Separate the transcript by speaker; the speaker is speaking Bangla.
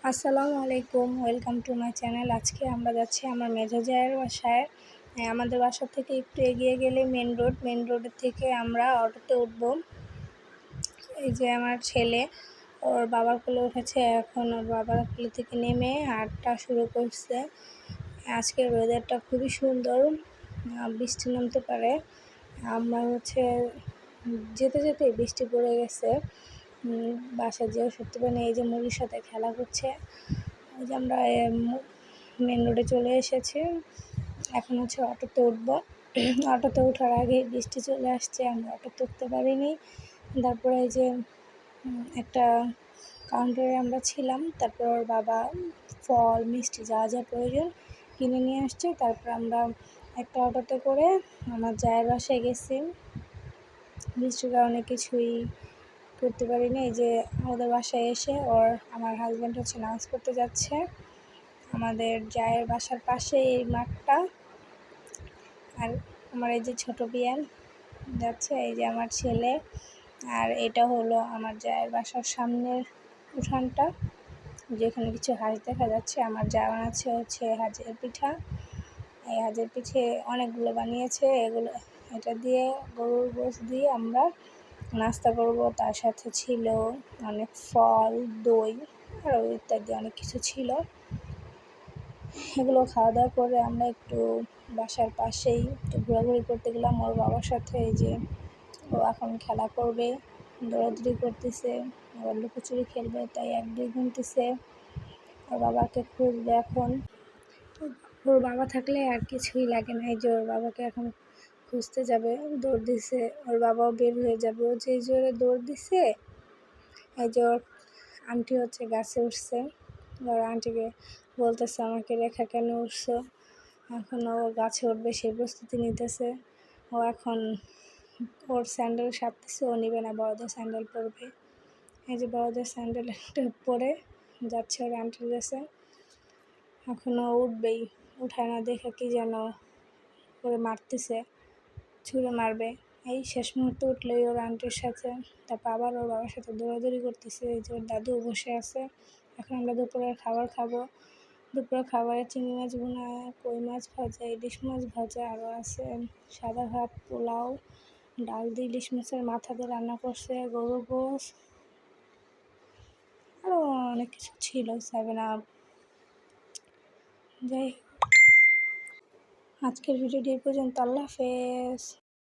Speaker 1: আসসালামু আলাইকুম, ওয়েলকাম টু মাই চ্যানেল। আজকে আমরা যাচ্ছি আমার মেজো জায়ের বাসায়। আমাদের বাসা থেকে একটু এগিয়ে গেলে মেন রোডের থেকে আমরা অটোতে উঠব। এই যে আমার ছেলে ওর বাবার কোলে উঠেছে, এখন ওর বাবার কোলে থেকে নেমে হাঁটা শুরু করছে। আজকের ওয়েদারটা খুবই সুন্দর, বৃষ্টি নামতে পারে। আমরা যেতে যেতে বৃষ্টি পড়ে গেছে। বাসায় যেও সত্যি পারে এই যে মুরগির সাথে খেলা করছে। ওই যে আমরা মেন রোডে চলে এসেছি, এখন অটোতে উঠবো। অটোতে ওঠার আগে বৃষ্টি চলে আসছে, আমরা অটোতে উঠতে পারিনি। তারপরে এই যে একটা কাউন্টারে আমরা ছিলাম, তারপর ওর বাবা ফল মিষ্টি যা যা প্রয়োজন কিনে নিয়ে আসছে। তারপর আমরা একটা অটোতে করে আমার জায়ের বাসায় গেছি। বৃষ্টির কারণে কিছুই করতে পারিনি। এই যে আমাদের বাসায় এসে আমার হাজব্যান্ড নামাজ পড়তে যাচ্ছে। আমাদের জায়ের বাসার পাশে এই মাঠটা। আর আমার এই যে ছোট বিয়ান যাচ্ছে, এই যে আমার ছেলে। আর এটা হলো আমার জায়ের বাসার সামনের উঠানটা, যেখানে কিছু হাঁস দেখা যাচ্ছে। আমার যা বানাচ্ছে হাঁসের পিঠা। এই হাঁসের পিঠে অনেকগুলো বানিয়েছে। এটা দিয়ে গরুর গোশত দিয়ে আমরা নাস্তা করব। তার সাথে ছিল অনেক ফল, দই আরও ইত্যাদি অনেক কিছু ছিল। এগুলো খাওয়া দাওয়া করে আমরা একটু বাসার পাশেই একটু ঘোরাঘুরি করতে গেলাম ওর বাবার সাথে। এই যে ও এখন খেলা করবে, দৌড়াদৌড়ি করতেছে, আবার লুকোচুরি খেলবে, তাই 1-2 গুনতেছে। ওর বাবাকে খুঁজবে এখন। ওর বাবা থাকলে আর কিছুই লাগে না। এই যে ওর বাবাকে এখন খুঁজতে যাবে, দৌড় দিছে। ওর বাবাও বের হয়ে যাবে। ও যে জোরে দৌড় দিছে। এই যে ওর আন্টি গাছে উঠছে, ওর আন্টিকে বলতেছে আমাকে রেখা কেন উঠছো। এখন ও গাছে উঠবে সেই প্রস্তুতি নিতেছে। ও এখন ওর স্যান্ডেল সারতেছে, ও নিবে না, বড়দের স্যান্ডেল পরবে। এই যে বড়দের স্যান্ডেল একটা পরে যাচ্ছে ওর আন্টির কাছে। এখন ও উঠবেই, উঠায় না দেখে কি যেন করে মারতেছে, ছুঁড়ে মারবে। এই শেষ মুহূর্তে উঠলেই ওর আন্টির সাথে, তারপর আবার ওর বাবার সাথে দৌড়াদৌড়ি করতেছে। এই যে ওর দাদু বসে আছে। এখন আমরা দুপুরের খাবার খাবো। দুপুরের খাবারে চিংড়ি মাছ ভুনা, কই মাছ ভাজা, ইলিশ মাছ ভাজা, আরও আছে সাদা ভাত, পোলাও, ডাল দিয়ে ইলিশ মাছের মাথা দিয়ে রান্না করছে, গরুর গোশ, আরও অনেক কিছু ছিল, 7 আপ। যাই, আজকের ভিডিওটি এই পর্যন্ত। আল্লাহ হাফেজ।